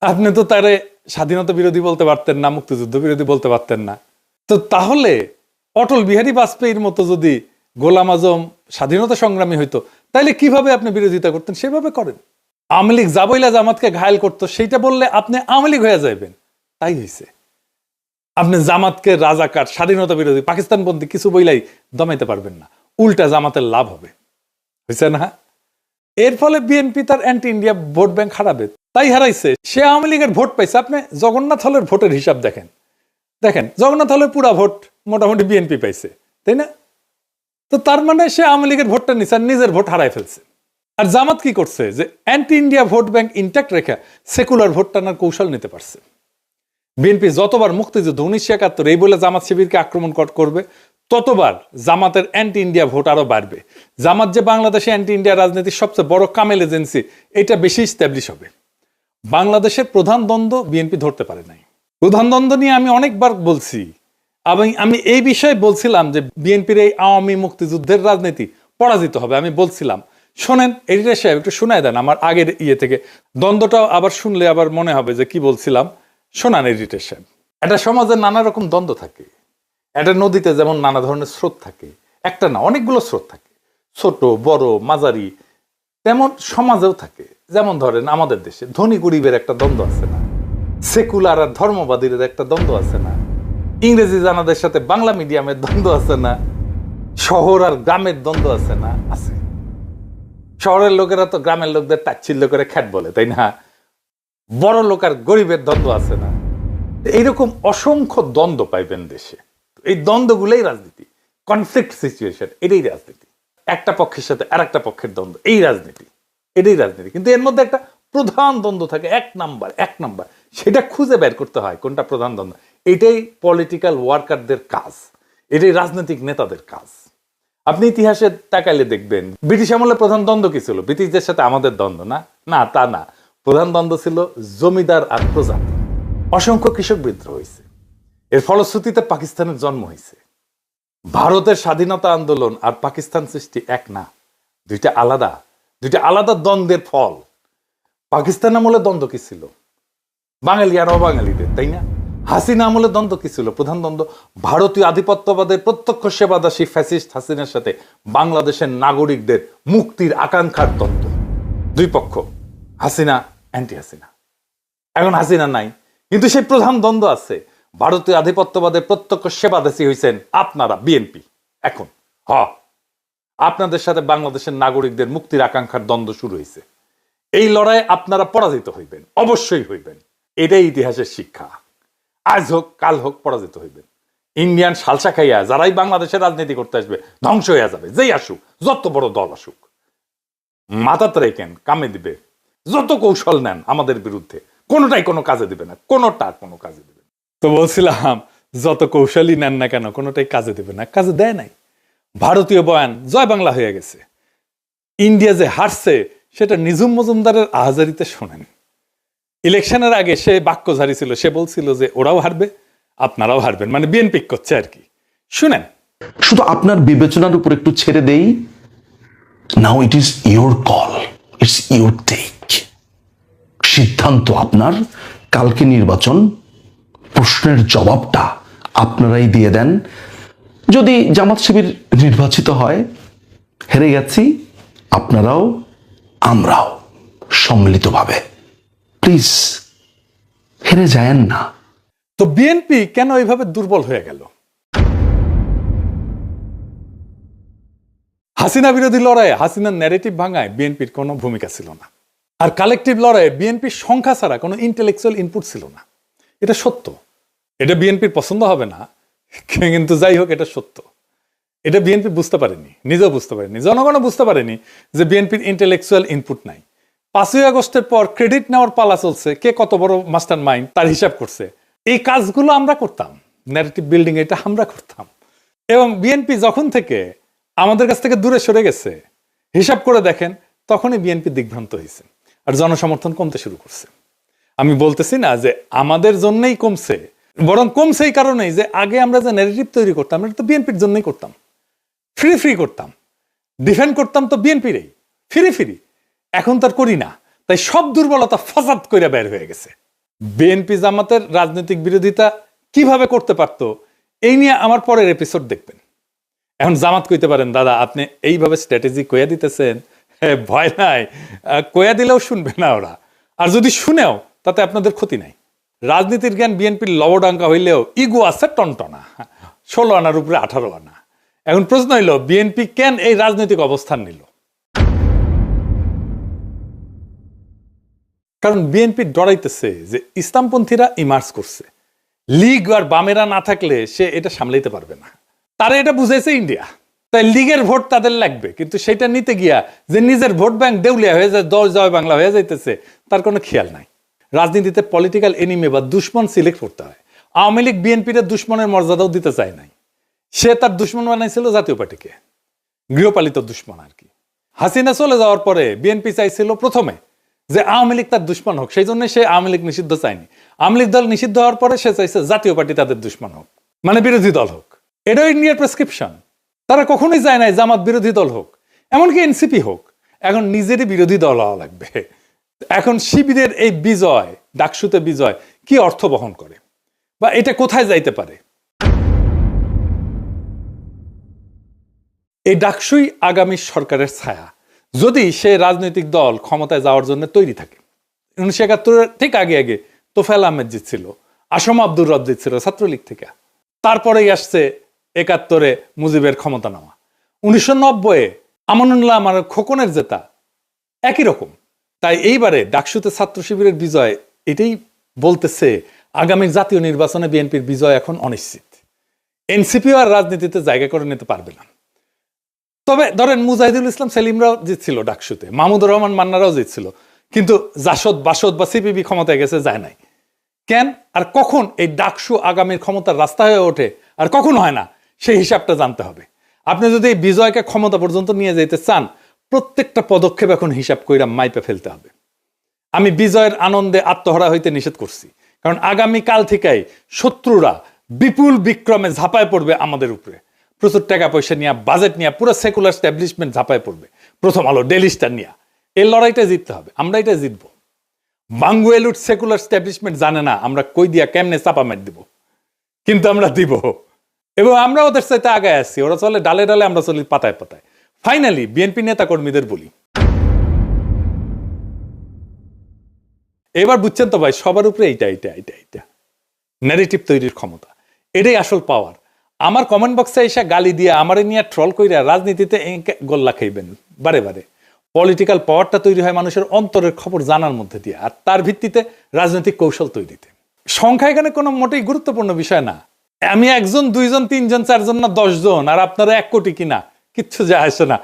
আপনি তো তারে স্বাধীনতা বিরোধী বলতে পারতেন না, মুক্তিযুদ্ধ বিরোধী বলতে পারতেন না। তো তাহলে অটল বিহারী বাজপেয়ীর মতো যদি গোলাম আজম স্বাধীনতা সংগ্রামী হইতো, তাহলে কিভাবে আপনি বিরোধিতা করতেন? সেভাবে করেন। আওয়ামী লীগ জাবইলা জামাতকে ঘায়েল করতো, সেইটা বললে আপনি আওয়ামী লীগ হয়ে যাবেন। তাই হয়েছে। আপনি জামাতকে রাজাকার, স্বাধীনতা বিরোধী, পাকিস্তানপন্থী কিছু বইলাই দমাইতে পারবেন না, উল্টা জামাতের লাভ হবে। হয়েছে না? এর ফলে বিএনপি তার অ্যান্টি ইন্ডিয়া ভোট ব্যাংক হারাবে। তাই হারাইছে। সে আওয়ামী লীগের ভোট পাইছে। আপনি জগন্নাথ হলের ভোটের হিসাব দেখেন, জগন্নাথ হলের পুরা ভোট মোটামুটি বিএনপি পাইছে, তাই না? তো তার মানে সে আওয়ামী লীগের ভোটটা নিচ্ছে আর নিজের ভোট হারাই ফেলছে। আর জামাত কি করছে? যে anti India vote bank intact রেখে সেকুলার ভোট টানার কৌশল নিতে পারছে। বিএনপি যতবার মুক্তিযুদ্ধ 1971 এই বলে জামাত শিবিরকে আক্রমণ করবে, ততবার জামাতের অ্যান্টি ইন্ডিয়া ভোট আরো বাড়বে। জামাত যে বাংলাদেশে অ্যান্টি ইন্ডিয়া রাজনীতির সবচেয়ে বড় কামেল এজেন্সি, এটা বেশি স্ট্যাবলিশ হবে। বাংলাদেশের প্রধান দ্বন্দ্ব বিএনপি ধরতে পারে নাই। প্রধান দ্বন্দ্ব নিয়ে আমি অনেকবার বলছি, আমি এই বিষয়ে বলছিলাম যে বিএনপির এই আওয়ামী মুক্তিযুদ্ধের রাজনীতি পরাজিত হবে। আমি বলছিলাম, শোনেন এডিটর সাহেব একটু শোনায় দেন আমার আগের ইয়ে থেকে, দ্বন্দ্বটাও আবার শুনলে আবার মনে হবে যে কি বলছিলাম। শোনান এডিটর সাহেব। একটা সমাজে নানা রকম দ্বন্দ্ব থাকে। একটা নদীতে যেমন নানা ধরনের স্রোত থাকে, একটা না অনেকগুলো স্রোত থাকে, ছোট বড় মাঝারি, তেমন সমাজেও থাকে। যেমন ধরেন আমাদের দেশে ধনী গরিবের একটা দ্বন্দ্ব আছে না, সেকুলার আর ধর্মবাদীদের একটা দ্বন্দ্ব আছে না, ইংরেজি জানাদের সাথে বাংলা মিডিয়ামের দ্বন্দ্ব আছে না, শহর আর গ্রামের দ্বন্দ্ব আছে না? আছে। শহরের লোকেরা তো গ্রামের লোকদের তাচ্ছিল্য করে খ্যাট বলে, তাই না? বড় লোক আর গরিবের দ্বন্দ্ব আছে না? এইরকম অসংখ্য দ্বন্দ্ব পাইবেন দেশে। এই দ্বন্দ্বগুলোই রাজনীতি, কনফ্লিক্ট সিচুয়েশন, এটাই রাজনীতি। একটা পক্ষের সাথে আর একটা পক্ষের দ্বন্দ্ব, এই রাজনীতি, এটাই রাজনীতি। কিন্তু এর মধ্যে একটা প্রধান দ্বন্দ্ব থাকে, এক নাম্বার, সেটা খুঁজে বের করতে হয় কোনটা প্রধান দ্বন্দ্ব। এটাই পলিটিক্যাল ওয়ার্কারদের কাজ, এটাই রাজনৈতিক নেতাদের কাজ। আপনি ইতিহাসে তাকাইলে দেখবেন ব্রিটিশ আমলে প্রধান দ্বন্দ্ব কি ছিল? ব্রিটিশদের সাথে আমাদের দ্বন্দ্ব না, না তা না। প্রধান দ্বন্দ্ব ছিল জমিদার আর প্রজাতি। অসংখ্য কৃষক বিদ্রোহ হয়েছে, এর ফলশ্রুতিতে পাকিস্তানের জন্ম হয়েছে। ভারতের স্বাধীনতা আন্দোলন আর পাকিস্তান সৃষ্টি এক না, দুইটা আলাদা দ্বন্দ্বের ফল। পাকিস্তান আমলে দ্বন্দ্ব কি ছিল? বাঙালি আর অবাঙালিদের, তাই না? হাসিনা আমলে দ্বন্দ্ব কি ছিল? প্রধান দ্বন্দ্ব ভারতীয় আধিপত্যবাদের প্রত্যক্ষ সেবাদাসী ফ্যাসিস্ট হাসিনার সাথে বাংলাদেশের নাগরিকদের মুক্তির আকাঙ্ক্ষার দ্বন্দ্ব। দুই পক্ষ, হাসিনা অ্যান্টি হাসিনা। এখন হাসিনা নাই, কিন্তু সেই প্রধান দ্বন্দ্ব আছে। ভারতীয় আধিপত্যবাদের প্রত্যক্ষ সেবাদাসী হয়েছেন আপনারা, বিএনপি। এখন আপনাদের সাথে বাংলাদেশের নাগরিকদের মুক্তির আকাঙ্ক্ষার দ্বন্দ্ব শুরু হয়েছে। এই লড়াইয়ে আপনারা পরাজিত হইবেন, অবশ্যই হইবেন। এটাই ইতিহাসের শিক্ষা। আজ হোক কাল হোক পরাজিত হইবেন। ইন্ডিয়ান সালসা খাইয়া যারাই বাংলাদেশের রাজনীতি করতে আসবে ধ্বংস হইয়া যাবে। যেই আসুক, যত বড় দল আসুক, মাথাতে রেখেন কামে দিবে। যত কৌশল নেন আমাদের বিরুদ্ধে, কোনোটাই কোনো কাজে দিবে না, কোনো কাজে দিবে না। তো বলছিলাম, যত কৌশলই নেন না কেন কোনোটাই কাজে দিবে না। কাজে দেয় নাই। ভারতীয় বয়ান জয় বাংলা হয়ে গেছে। ইন্ডিয়া যে হারছে সেটা নিঝুম মজুমদারের আহাজারিতে শোনেন। ইলেকশনের আগে সে বাক্যধারী ছিল, সে বলছিল যে ওরাও হারবে আপনারাও হারবেন, মানে বিএনপি করছে আর কি। শুনেন, শুধু আপনার বিবেচনার উপর একটু ছেড়ে দেই। Now it is your call, it's your take. সিদ্ধান্ত আপনার। কালকে নির্বাচন, প্রশ্নের জবাবটা আপনারাই দিয়ে দেন। যদি জামাত শিবির নির্বাচিত হয়, হেরে গেছি আপনারাও আমরাও সম্মিলিতভাবে। প্লিজ হেরে যায়েন না। তো বিএনপি কেন এইভাবে দুর্বল হয়ে গেল? হাসিনা বিরোধী লড়াইয়ে হাসিনার ন্যারেটিভ ভাঙায় বিএনপির কোনো ভূমিকা ছিল না। আর কালেকটিভ লড়াইয়ে বিএনপির সংখ্যা ছাড়া কোনো ইন্টেলেকচুয়াল ইনপুট ছিল না। এটা সত্য। এটা বিএনপির পছন্দ হবে না, কিন্তু যাই হোক এটা সত্য। এটা বিএনপি বুঝতে পারেনি, নিজেও বুঝতে পারেনি, জনগণও বুঝতে পারেনি যে বিএনপির ইন্টেলেকচুয়াল ইনপুট নাই। 5ই আগস্টের পর ক্রেডিট নেওয়ার পালা চলছে, কে কত বড় মাস্টার মাইন্ড তার হিসাব করছে। এই কাজগুলো আমরা করতাম, ন্যারেটিভ বিল্ডিং এটা আমরা করতাম। এবং বিএনপি যখন থেকে আমাদের কাছ থেকে দূরে সরে গেছে, হিসাব করে দেখেন, তখনই বিএনপি দিগ্ভ্রান্ত হয়েছে আর জনসমর্থন কমতে শুরু করছে। আমি বলতেছি না যে আমাদের জন্যই কমছে, বরং কমছে এই কারণেই যে আগে আমরা যে ন্যারেটিভ তৈরি করতাম এটা তো বিএনপির জন্যই করতাম। ফ্রি করতাম, ডিফেন্ড করতাম তো বিএনপিরই ফ্রি। এখন তার করি না, তাই সব দুর্বলতা ফসাদ করে বের হয়ে গেছে। বিএনপি জামাতের রাজনৈতিক বিরোধিতা কিভাবে করতে পারতো এই নিয়ে আমার পরের এপিসোড দেখবেন। এখন জামাত কইতে পারেন, দাদা আপনি এইভাবে স্ট্র্যাটেজি কইয়া দিতেছেন, ভয় নাই, কইয়া দিলেও শুনবে না ওরা, আর যদি শুনেও তাতে আপনাদের ক্ষতি নাই। রাজনীতির জ্ঞান বিএনপির লবডাঙ্কা হইলেও ইগো আছে টনটনা, 16 আনার উপরে 18 আনা। এখন প্রশ্ন হইল, বিএনপি কেন এই রাজনৈতিক অবস্থান নিল? কারণ বিএনপি ডরাইতেছে যে ইসলামপন্থীরা ইমার্জ করছে, লীগ আর বামেরা না থাকলে সে এটা সামলাইতে পারবে না। তারা এটা বুঝাইছে ইন্ডিয়া, তাই লীগের ভোট তাদের লাগবে, কিন্তু সেটা নিতে গিয়া যে নিজের ভোট ব্যাংক দেউলিয়া হয়ে যায়, 10 জয় বাংলা হয়ে যাইতেছে, তার কোনো খেয়াল নাই। রাজনীতিতে পলিটিক্যাল এনিমি বা দুশ্মন সিলেক্ট করতে হয়। আওয়ামী লীগ বিএনপির দুশ্মনের মর্যাদাও দিতে চায় নাই, সে তার দুশ্মন বানাইছিল জাতীয় পার্টিকে, গৃহপালিত দুশ্মন আর কি। হাসিনা চলে যাওয়ার পরে বিএনপি চাইছিল প্রথমে যে আওয়ামী লীগ তার দুশ্মন হোক, সেই জন্য সে আওয়ামী লীগ নিষিদ্ধ চায়নি। আওয়ামী লীগ দল নিষিদ্ধ হওয়ার পরে সে চাইছে জাতীয় পার্টি তাদের দুশ্মন হোক, মানে বিরোধী দল হোক। এটাও ইন্ডিয়ার প্রেসক্রিপশন। তারা কখনোই চায় নাই জামাত বিরোধী দল হোক, এমনকি এনসিপি হোক। এখন নিজেরই বিরোধী দল হওয়া লাগবে। এখন শিবিরের এই বিজয়, ডাকসুতে বিজয় কি অর্থ বহন করে বা এটা কোথায় যাইতে পারে? এই ডাকসুই আগামী সরকারের ছায়া, যদি সে রাজনৈতিক দল ক্ষমতায় যাওয়ার জন্য তৈরি থাকে। 1971 ঠিক আগে আগে তোফায়েল আহমেদ জিতছিল, আসম আব্দুর রব জিতছিল ছাত্রলীগ থেকে। তারপরেই আসছে 71-এ মুজিবের ক্ষমতা নেওয়া, 1990-এ আমানুল্লাহ আমার খোকনের জেতা, একই রকম। তাই এইবারে ডাকসুতে ছাত্র শিবিরের বিজয় এটাই বলতেছে আগামী জাতীয় নির্বাচনে বিএনপির বিজয় এখন অনিশ্চিত। এনসিপিও আর রাজনীতিতে জায়গা করে নিতে পারবে না। তবে ধরেন মুজাহিদুল ইসলাম সেলিমরাও জিতছিল ডাকসুতে, মাহমুদুর রহমান মান্নারাও জিতছিল, কিন্তু জাসদ বাসদ বা সিপিবি ক্ষমতায় গেছে, যায় নাই কেন? আর কখন এই ডাকসু আগামীর ক্ষমতার রাস্তা হয়ে ওঠে আর কখন হয় না, সেই হিসাবটা জানতে হবে। আপনি যদি এই বিজয়কে ক্ষমতা পর্যন্ত নিয়ে যেতে চান, প্রত্যেকটা পদক্ষেপ এখন হিসাব কইরা মাইপে ফেলতে হবে। আমি বিজয়ের আনন্দে আত্মহারা হইতে নিষেধ করছি, কারণ আগামী কাল থেকেই শত্রুরা বিপুল বিক্রমে ঝাঁপায় পড়বে আমাদের উপরে। প্রচুর টাকা পয়সা নিয়ে, বাজেট নিয়ে, পুরো সেকুলার স্ট্যাবলিশমেন্ট ঝাঁপায় পড়বে, প্রথম আলো, ডেইলি স্টার নিয়ে। এই লড়াইটা জিততে হবে, আমরা এটা জিতবো। বাঙ্গুয়েলুট সেকুলার স্ট্যাবলিশমেন্ট জানে না আমরা কই দিয়া কেমনে চাপা মেট দিব, কিন্তু আমরা দিব, এবং আমরা ওদের সাথে আগায় আসছি। ওরা চলে ডালে ডালে, আমরা চলি পাতায় পাতায়। ফাইনালি বিএনপি নেতা কর্মীদের বলি, এবার বুঝছেন তো ভাই, সবার উপরে এইটা ন্যারেটিভ তৈরির ক্ষমতা, এটাই আসল পাওয়ার। আমার কমেন্ট বক্সে এসে গালি দিয়ে আমারে নিয়ে ট্রল কইরা রাজনীতিতে গোল্লা খাইবেন বারে বারে। পলিটিক্যাল পাওয়ারটা তৈরি হয় মানুষের অন্তরের খবর জানার মধ্যে দিয়ে, আর তার ভিত্তিতে রাজনৈতিক কৌশল তৈরিতে। সংখ্যা এখানে কোনো মোটেই গুরুত্বপূর্ণ বিষয় না। আমি 1 জন 2 জন 3 জন 4 জন না 10 জন, আর আপনারা 1 কোটি কিনা, কিচ্ছু যায় আসে না।